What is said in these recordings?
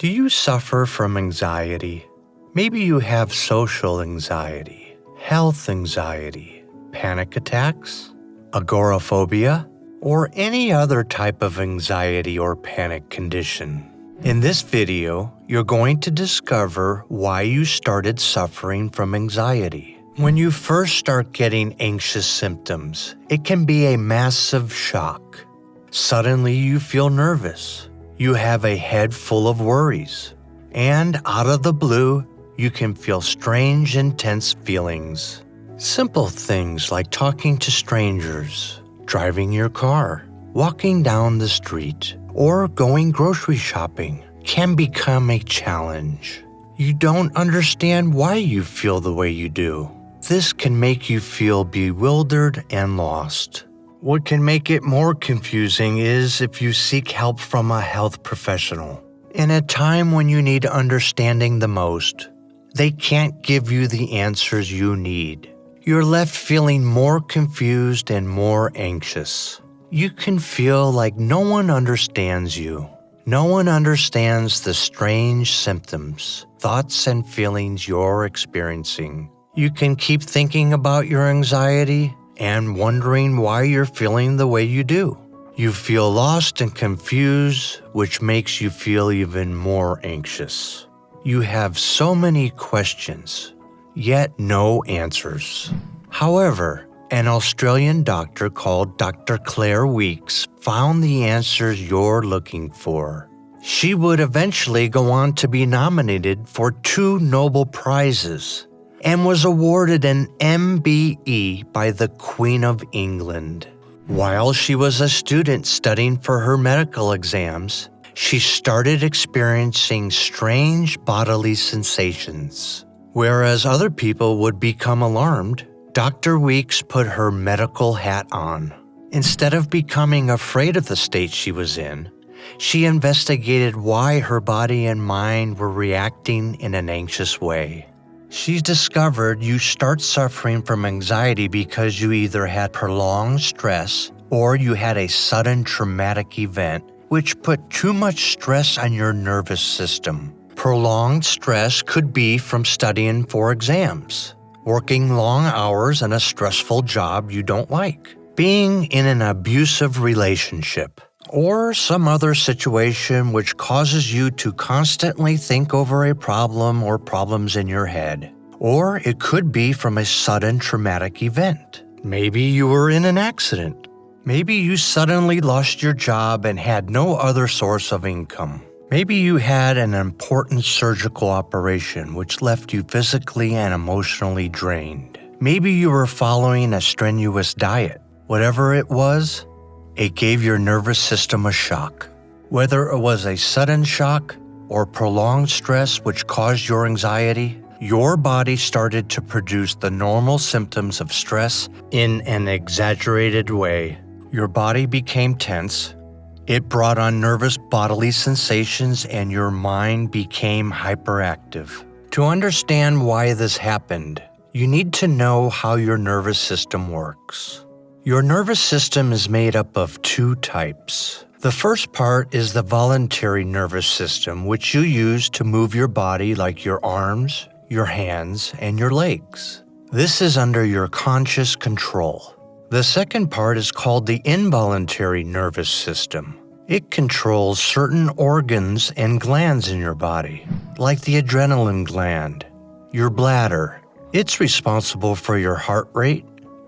Do you suffer from anxiety? Maybe you have social anxiety, health anxiety, panic attacks, agoraphobia, or any other type of anxiety or panic condition. In this video, you're going to discover why you started suffering from anxiety. When you first start getting anxious symptoms, it can be a massive shock. Suddenly you feel nervous. You have a head full of worries. And out of the blue, you can feel strange, intense feelings. Simple things like talking to strangers, driving your car, walking down the street, or going grocery shopping can become a challenge. You don't understand why you feel the way you do. This can make you feel bewildered and lost. What can make it more confusing is if you seek help from a health professional. In a time when you need understanding the most, they can't give you the answers you need. You're left feeling more confused and more anxious. You can feel like no one understands you. No one understands the strange symptoms, thoughts, and feelings you're experiencing. You can keep thinking about your anxiety and wondering why you're feeling the way you do. You feel lost and confused, which makes you feel even more anxious. You have so many questions, yet no answers. However, an Australian doctor called Dr. Claire Weekes found the answers you're looking for. She would eventually go on to be nominated for 2 Nobel Prizes and was awarded an MBE by the Queen of England. While she was a student studying for her medical exams, she started experiencing strange bodily sensations. Whereas other people would become alarmed, Dr. Weekes put her medical hat on. Instead of becoming afraid of the state she was in, she investigated why her body and mind were reacting in an anxious way. She discovered you start suffering from anxiety because you either had prolonged stress or you had a sudden traumatic event which put too much stress on your nervous system. Prolonged stress could be from studying for exams, working long hours in a stressful job you don't like, being in an abusive relationship, or some other situation which causes you to constantly think over a problem or problems in your head. Or it could be from a sudden traumatic event. Maybe you were in an accident. Maybe you suddenly lost your job and had no other source of income. Maybe you had an important surgical operation which left you physically and emotionally drained. Maybe you were following a strenuous diet. Whatever it was, it gave your nervous system a shock. Whether it was a sudden shock or prolonged stress which caused your anxiety, your body started to produce the normal symptoms of stress in an exaggerated way. Your body became tense. It brought on nervous bodily sensations and your mind became hyperactive. To understand why this happened, you need to know how your nervous system works. Your nervous system is made up of 2 types. The first part is the voluntary nervous system, which you use to move your body like your arms, your hands, and your legs. This is under your conscious control. The second part is called the involuntary nervous system. It controls certain organs and glands in your body, like the adrenaline gland, your bladder. It's responsible for your heart rate,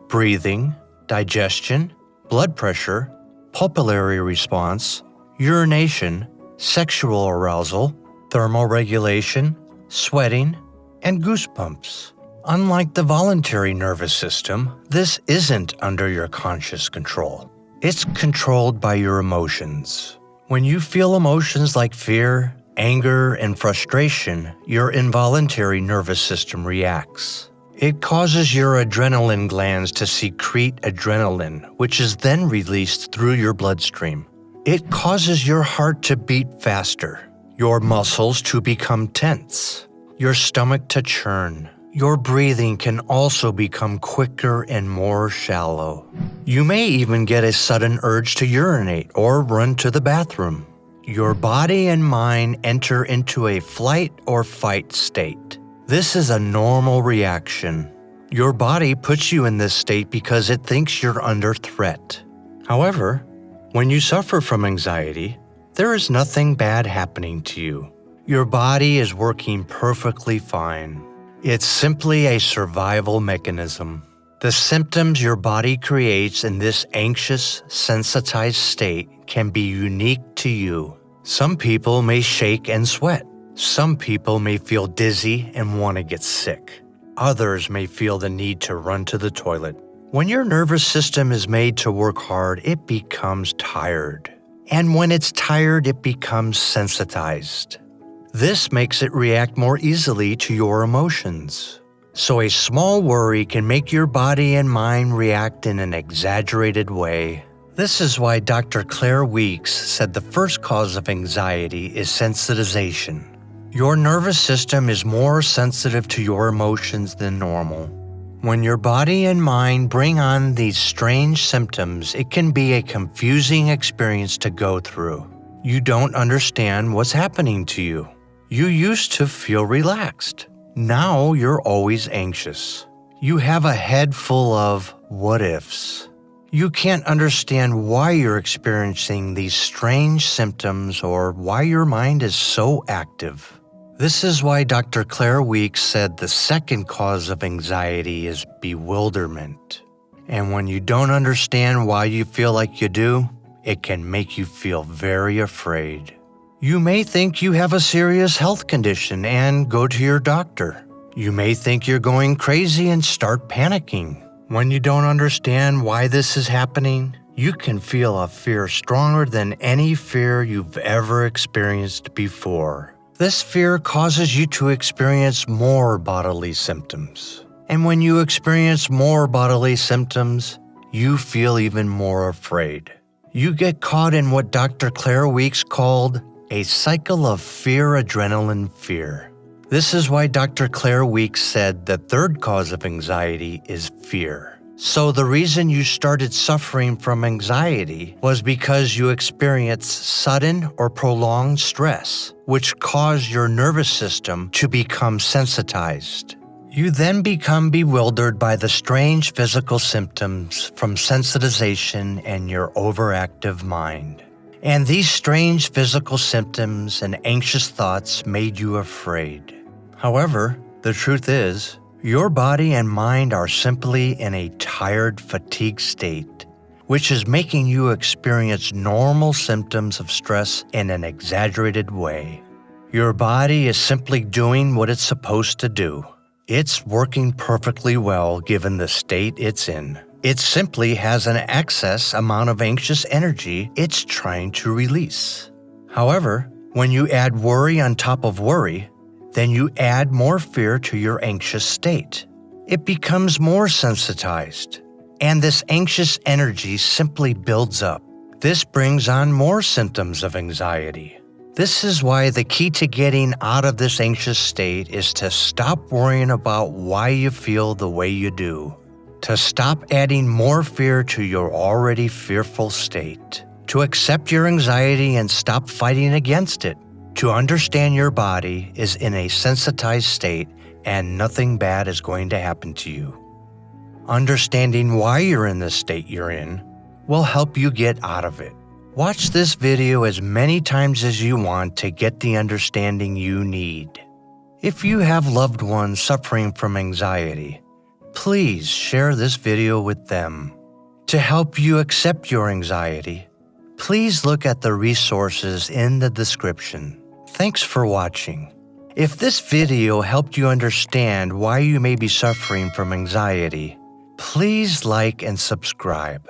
breathing, digestion, blood pressure, pupillary response, urination, sexual arousal, thermoregulation, sweating, and goosebumps. Unlike the voluntary nervous system, this isn't under your conscious control. It's controlled by your emotions. When you feel emotions like fear, anger, and frustration, your involuntary nervous system reacts. It causes your adrenaline glands to secrete adrenaline, which is then released through your bloodstream. It causes your heart to beat faster, your muscles to become tense, your stomach to churn. Your breathing can also become quicker and more shallow. You may even get a sudden urge to urinate or run to the bathroom. your body and mind enter into a flight or fight state. This is a normal reaction. Your body puts you in this state because it thinks you're under threat. However, when you suffer from anxiety, there is nothing bad happening to you. Your body is working perfectly fine. It's simply a survival mechanism. The symptoms your body creates in this anxious, sensitized state can be unique to you. Some people may shake and sweat. Some people may feel dizzy and want to get sick. Others may feel the need to run to the toilet. When your nervous system is made to work hard, it becomes tired. And when it's tired, it becomes sensitized. This makes it react more easily to your emotions. So a small worry can make your body and mind react in an exaggerated way. This is why Dr. Claire Weeks said the first cause of anxiety is sensitization. Your nervous system is more sensitive to your emotions than normal. When your body and mind bring on these strange symptoms, it can be a confusing experience to go through. You don't understand what's happening to you. You used to feel relaxed. Now you're always anxious. You have a head full of what-ifs. You can't understand why you're experiencing these strange symptoms or why your mind is so active. This is why Dr. Claire Weeks said the second cause of anxiety is bewilderment. And when you don't understand why you feel like you do, it can make you feel very afraid. You may think you have a serious health condition and go to your doctor. You may think you're going crazy and start panicking. When you don't understand why this is happening, you can feel a fear stronger than any fear you've ever experienced before. This fear causes you to experience more bodily symptoms. And when you experience more bodily symptoms, you feel even more afraid. You get caught in what Dr. Claire Weeks called a cycle of fear, adrenaline, fear. This is why Dr. Claire Weeks said the third cause of anxiety is fear. So the reason you started suffering from anxiety was because you experienced sudden or prolonged stress, which caused your nervous system to become sensitized. You then become bewildered by the strange physical symptoms from sensitization and your overactive mind. And these strange physical symptoms and anxious thoughts made you afraid. However, the truth is, your body and mind are simply in a tired, fatigued state, which is making you experience normal symptoms of stress in an exaggerated way. Your body is simply doing what it's supposed to do. It's working perfectly well given the state it's in. It simply has an excess amount of anxious energy it's trying to release. However, when you add worry on top of worry, then you add more fear to your anxious state. It becomes more sensitized, and this anxious energy simply builds up. This brings on more symptoms of anxiety. This is why the key to getting out of this anxious state is to stop worrying about why you feel the way you do. To stop adding more fear to your already fearful state. To accept your anxiety and stop fighting against it. To understand your body is in a sensitized state and nothing bad is going to happen to you. Understanding why you're in the state you're in will help you get out of it. Watch this video as many times as you want to get the understanding you need. If you have loved ones suffering from anxiety, please share this video with them. To help you accept your anxiety, please look at the resources in the description. Thanks for watching. If this video helped you understand why you may be suffering from anxiety, please like and subscribe.